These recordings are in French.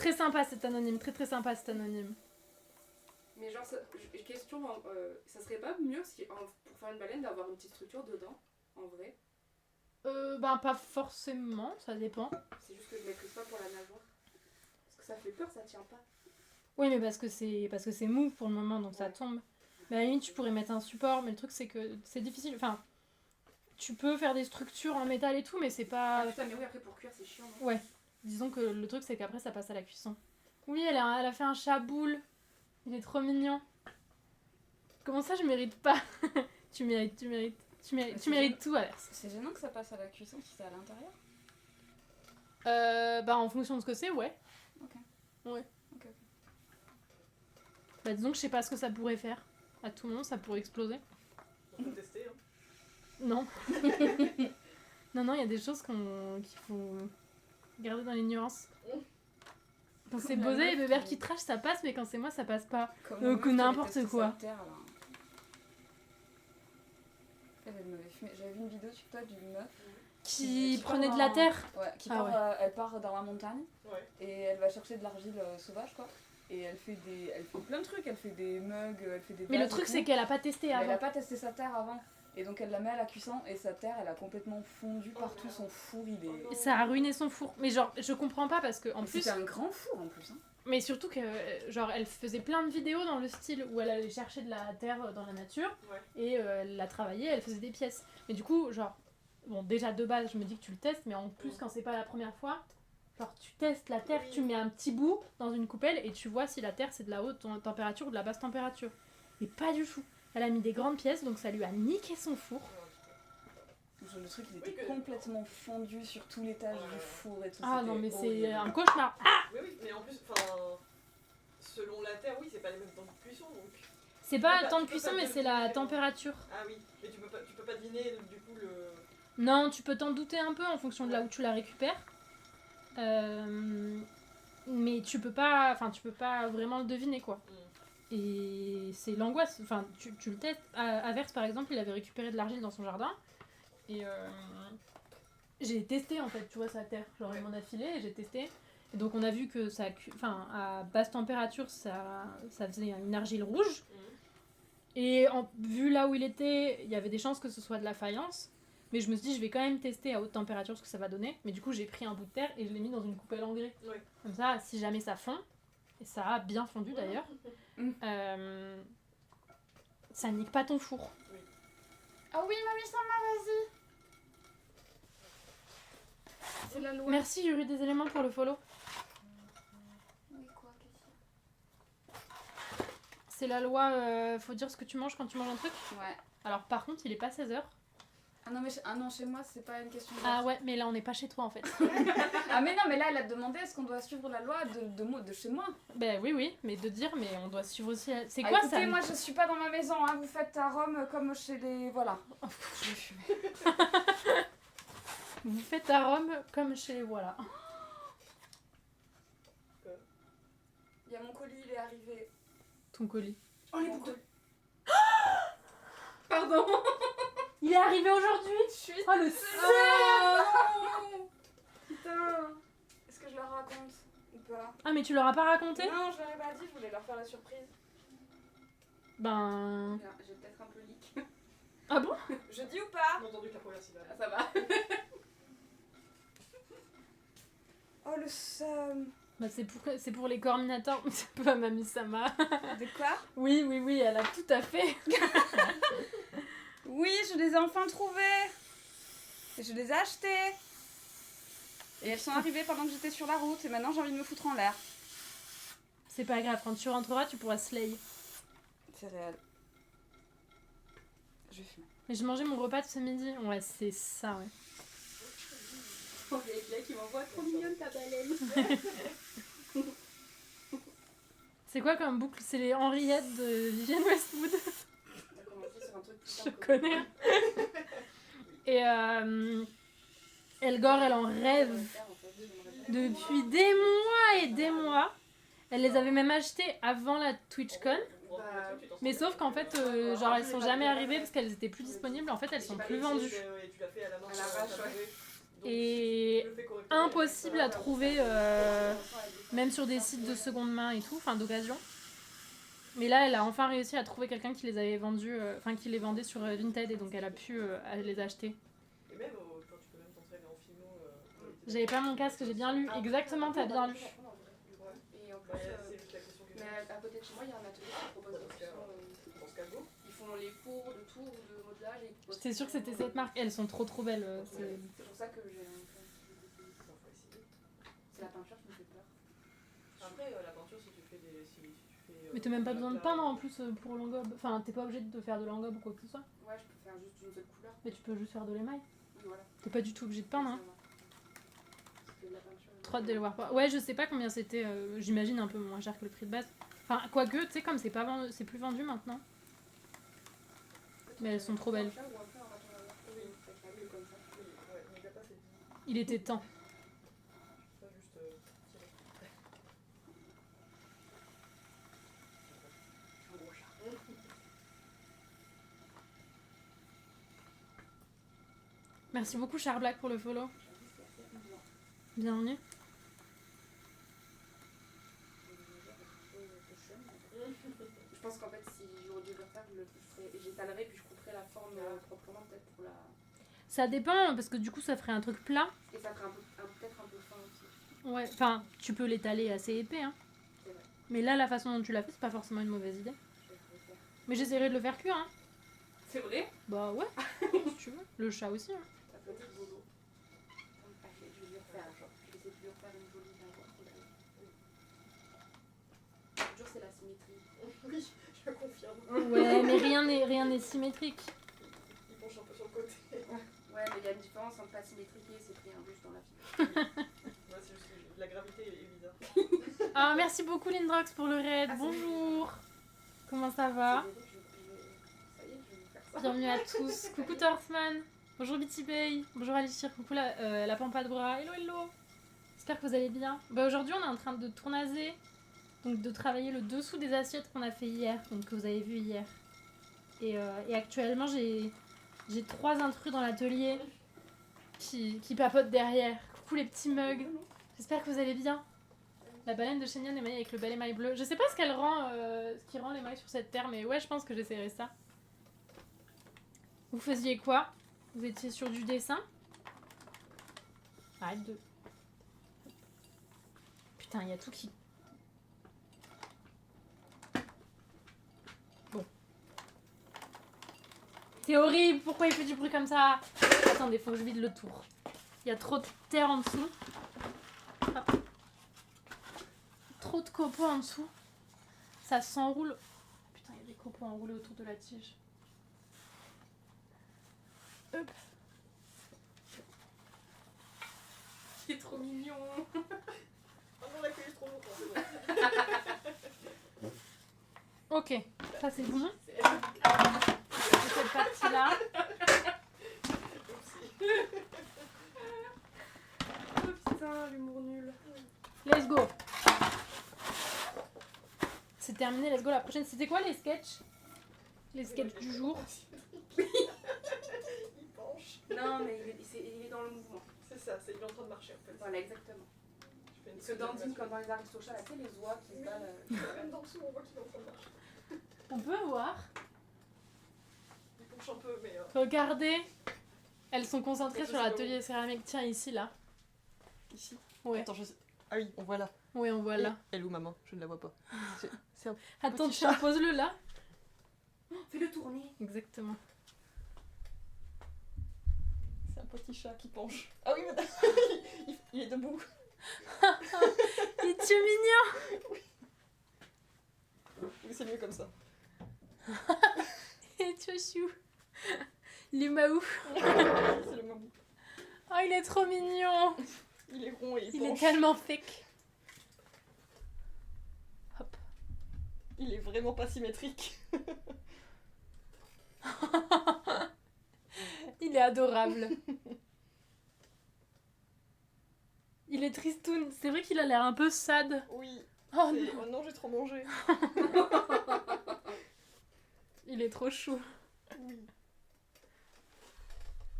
Très sympa cet anonyme, très sympa cet anonyme. Mais genre, question, ça serait pas mieux pour faire une baleine d'avoir une petite structure dedans, en vrai? Ben pas forcément, ça dépend. C'est juste que je maîtrise pas pour la nageoire. Parce que ça fait peur, ça tient pas. Oui, mais parce que c'est mou pour le moment, donc ça tombe. Mais à la limite, tu pourrais mettre un support, mais le truc c'est que c'est difficile. Enfin, tu peux faire des structures en métal et tout, mais c'est pas... Ah putain, mais oui, après pour cuire, c'est chiant, non? Ouais, disons que le truc c'est qu'après ça passe à la cuisson. Oui, elle a fait un chat boule. Il est trop mignon. Comment ça, je mérite pas? Tu mérites tout, Alex. C'est gênant que ça passe à la cuisson si c'est à l'intérieur. Bah en fonction de ce que c'est, ouais. Ok. Ouais. Ok. Bah disons que je sais pas ce que ça pourrait faire. À tout moment, ça pourrait exploser. On peut tester, hein. Non. non, il y a des choses qu'il faut garder dans les nuances. Quand c'est Bosé et Bébert qui trash, ça passe, mais quand c'est moi, ça passe pas. Donc n'importe quoi. J'avais vu une vidéo sur toi d'une meuf Qui prenait de la terre. Ouais, elle part dans la montagne et elle va chercher de l'argile sauvage, quoi. Et elle fait plein de trucs, elle fait des mugs, elle fait des... Mais le truc, c'est qu'elle a pas testé avant. Elle a pas testé sa terre avant. Et donc elle la met à la cuisson et sa terre, elle a complètement fondu partout, son four, il est... Ça a ruiné son four. Mais genre, je comprends pas parce que en plus... C'était un grand four en plus, hein. Mais surtout que, genre, elle faisait plein de vidéos dans le style où elle allait chercher de la terre dans la nature et elle la travaillait, elle faisait des pièces. Mais du coup, genre, bon, déjà de base, je me dis que tu le testes, mais en plus, quand c'est pas la première fois, genre, tu testes la terre, tu mets un petit bout dans une coupelle et tu vois si la terre c'est de la haute température ou de la basse température. Mais pas du tout. Elle a mis des grandes pièces, donc ça lui a niqué son four. Le truc, il était complètement fondu sur tout l'étage du four et tout. Ah non, mais c'est un cauchemar. Ah oui, mais en plus, selon la terre, oui, c'est pas les mêmes temps de cuisson, donc... C'est pas le temps de cuisson, mais c'est la température. Ah oui, mais tu peux pas deviner, du coup, le... Non, tu peux t'en douter un peu en fonction de là où tu la récupères. Mais tu peux pas vraiment le deviner, quoi. Et c'est l'angoisse. Enfin, tu le testes. Averse, par exemple, il avait récupéré de l'argile dans son jardin. Et j'ai testé, en fait, tu vois, sa terre. Genre, il m'en a filé et j'ai testé. Et donc, on a vu que à basse température, ça faisait une argile rouge. Et vu là où il était, il y avait des chances que ce soit de la faïence. Mais je me suis dit, je vais quand même tester à haute température ce que ça va donner. Mais du coup, j'ai pris un bout de terre et je l'ai mis dans une coupelle en grès. Comme ça, si jamais ça fond, et ça a bien fondu d'ailleurs, ça nique pas ton four. Ah oui, mamie, ça va, vas-y. C'est la loi. Merci Yuri des éléments pour le follow. Oui, quoi, qu'est-ce qu'il y a ? C'est la loi, faut dire ce que tu manges quand tu manges un truc. Ouais. Alors par contre, il est pas 16h. Ah non, chez moi, c'est pas une question de... Ah ouais, mais là on n'est pas chez toi en fait. Ah mais non, mais là elle a demandé est-ce qu'on doit suivre la loi de chez moi. Ben oui, mais de dire, mais on doit suivre aussi... C'est Ah, quoi écoutez, ça moi je suis pas dans ma maison, hein. Vous faites à Rome comme chez les... Voilà. Je vais fumer. Vous faites à Rome comme chez les voilà. Il y a mon colis, il est arrivé. Ton colis. Oh les boucles. Pardon. Il est arrivé aujourd'hui. Oh le Oh putain. Est-ce que je leur raconte ou pas? Ah mais tu leur as pas raconté? Non, je leur ai pas dit, je voulais leur faire la surprise. Ben... J'ai peut-être un peu leak. Ah bon? Je dis ou pas? J'ai entendu que la première syllabe. Ah, ça va. Oh le seum. Bah c'est pour les coordinateurs. C'est pas Mamie Sama. De quoi? Oui, elle a tout à fait. Oui, je les ai enfin trouvées. Et je les ai achetées. Et elles sont arrivées pendant que j'étais sur la route. Et maintenant j'ai envie de me foutre en l'air. C'est pas grave, quand tu rentreras, tu pourras slay. C'est réel. Je vais fumer. Mais j'ai mangé mon repas de ce midi. Ouais, c'est ça, ouais. Oh, il y a quelqu'un qui m'envoie trop mignonne ta baleine. C'est quoi comme boucle? C'est les Henriettes de Vivienne Westwood. T'as commencé sur un truc Je connais. Et Elgore, elle en rêve depuis des mois et des mois. Elle les avait même achetées avant la TwitchCon. Mais sauf qu'en fait, genre elles sont jamais arrivées parce qu'elles étaient plus disponibles. En fait, elles sont plus vendues. Tu l'as fait à la main. À la vache, Et le fait correctement, impossible à trouver, même sur des sites de seconde main et tout, enfin d'occasion. Mais là, elle a enfin réussi à trouver quelqu'un qui les avait vendus, qui les vendait sur Vinted, et donc elle a pu les acheter. Et même quand tu peux même t'entraîner en philo. J'avais pas mon casque, j'ai bien lu. Exactement, t'as bien lu. Et en plus, C'est juste la question que mais à côté de chez moi, il y a un atelier qui propose des options. Ils font les cours de tour ou de modelage. J'étais sûre que c'était cette marque. Elles sont trop belles. C'est pour ça que j'ai un peu. C'est la peinture qui me fait peur. Après, la peinture, si tu fais des. Mais t'as même pas besoin de peindre en plus pour l'engobe. Enfin, t'es pas obligé de faire de l'engobe ou quoi que ce soit. Ouais, je peux faire juste une seule couleur. Mais tu peux juste faire de l'émail. Oui, voilà. T'es pas du tout obligé de peindre. Hein. Parce que la peinture. Trop hâte de le voir. Ouais, je sais pas combien c'était. J'imagine un peu moins cher que le prix de base. Enfin, quoique, tu sais, comme c'est pas vendu, c'est plus vendu maintenant. Mais elles sont trop belles. Il était temps. Merci beaucoup Charblack pour le follow. Bienvenue. Je pense qu'en fait, si j'aurais dû le faire, j'étalerais puis je couperais la forme proprement peut-être pour la... Ça dépend, parce que du coup ça ferait un truc plat. Et ça ferait peut-être un peu fin aussi. Ouais, enfin, tu peux l'étaler assez épais, hein. C'est vrai. Mais là, la façon dont tu l'as fait, c'est pas forcément une mauvaise idée. Je vais le faire. Mais j'essaierai de le faire cuire, hein. C'est vrai? Bah ouais, si tu veux. Le chat aussi, hein. Ça peut être boulot. Je vais lui refaire. Je vais essayer de lui refaire une jolie d'abord. Toujours c'est la symétrie. Oui, je confirme. Ouais, mais rien n'est symétrique. Il penche un peu sur le côté. Ouais, mais il y a une différence entre pas symétrique et c'est pris un bus dans la figure. Ouais, c'est juste que la gravité est bizarre. Ah, merci beaucoup Lindrox pour le raid. Ah, Bonjour. Comment ça va? Ça y est, je vais faire ça. Bienvenue à tous. Coucou Torsman. Bonjour Bitty Bay. Bonjour Alicia. Coucou la pampa de bras. Hello, hello. J'espère que vous allez bien. Bah, aujourd'hui, on est en train de tournaser. Donc, de travailler le dessous des assiettes qu'on a fait hier. Donc, que vous avez vu hier. Et actuellement, j'ai 3 intrus dans l'atelier qui papotent derrière. Coucou les petits mugs. J'espère que vous allez bien. La baleine de Shenyang émaillée avec le bel émail bleu. Je sais pas ce qui rend l'émail sur cette terre, mais ouais, je pense que j'essaierai ça. Vous faisiez quoi? Vous étiez sur du dessin? Arrête de... Putain, il y a tout qui... Bon. C'est horrible, pourquoi il fait du bruit comme ça? Attendez, faut que je vide le tour. Il y a trop de terre en dessous. Hop. Trop de copeaux en dessous. Ça s'enroule. Putain, il y a des copeaux enroulés autour de la tige. Hop. C'est trop mignon. Ah non, la cueille est trop longtemps, c'est bon. Ok, ça c'est bon. Et cette partie-là. Oh putain, l'humour nul. Let's go. C'est terminé, let's go. La prochaine, c'était quoi les sketchs? Les sketchs du jour. Il penche. Non, mais il est dans le mouvement. C'est ça, il est en train de marcher en fait. Voilà, exactement. Je fais une Parce que Dandine, quand on les Aristochats, là, tu sais, les oies qui se baladent. Même dans le dessous, on voit qu'il est en train de marcher. On peut voir. Il penche un peu, mais. Regardez. Elles sont concentrées sur l'atelier céramique. Tiens, ici, là. Ici. Ouais. Attends, je sais. Ah oui, on voit là. Oui, on voit là. Elle est où ma main? Je ne la vois pas. C'est un... Attends, petit tu imposes-le là. Fais-le tourner. Exactement. C'est un petit chat qui penche. Ah oui, madame. Il est debout. Il est tout mignon. Oui, c'est mieux comme ça. Il est tout chou. Il est maou. C'est le mamou. Oh, il est trop mignon. Il est rond et il Il est penche. tellement fake. Hop. Il est vraiment pas symétrique. Il est adorable. Il est tristoun. C'est vrai qu'il a l'air un peu sad. Oui. Oh C'est- non. Oh non, j'ai trop mangé. Il est trop chou. Oui.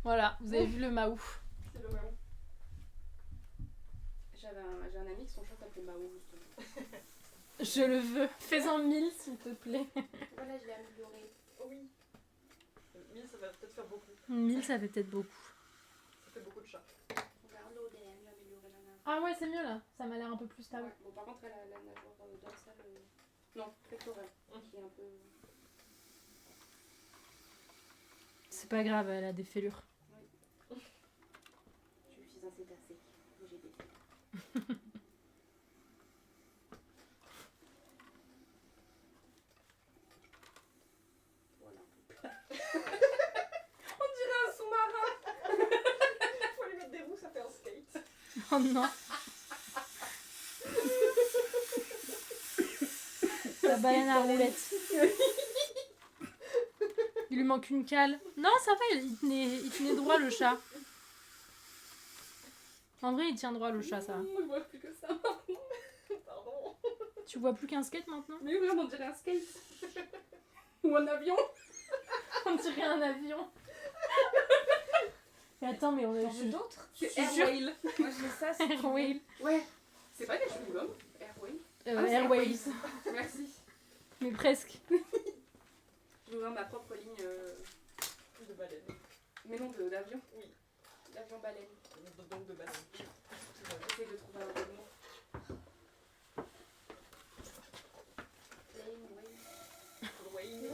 Voilà, vous avez vu le maou. C'est le mamou. J'ai un ami qui son chat s'appelait Mao, justement. Je le veux. Fais-en 1000, s'il te plaît. Voilà, je l'ai amélioré. Oui. 1000, ça va peut-être faire beaucoup. 1000, ça fait peut-être beaucoup. Ça fait beaucoup de chats. Regarde l'odème, j'ai amélioré la nage. Ah ouais, c'est mieux là. Ça m'a l'air un peu plus stable. Ouais. Bon, par contre, elle a la nageoire dorsale. Non, pectorale. Qui est un peu. C'est pas grave, elle a des fêlures. Je suis un cétacé. J'ai des fêlures. Voilà. On dirait un sous-marin. Faut lui mettre des roues, ça fait un skate. Oh non. La baleine à roulettes. Il lui manque une cale. Non, ça va, il tenait droit le chat. En vrai, il tient droit le chat, ça. Je vois plus que ça. Pardon. Tu vois plus qu'un skate maintenant? Mais oui, on dirait un skate. Ou un avion. On dirait un avion. Mais attends, mais on T'en a veux d'autres? C'est Je suis sûre. Airwheel. Moi j'ai ça, c'est Airwheel. Ouais. C'est pas des chewing-gums. Airwheel. c'est Airways. Merci. Mais presque. Je vais ouvrir ma propre ligne. De baleine. Mais non, d'avion. Oui. D'avion baleine. Donc de baleine. J'essaie de trouver un bon mot. Plane, whale. Wayne.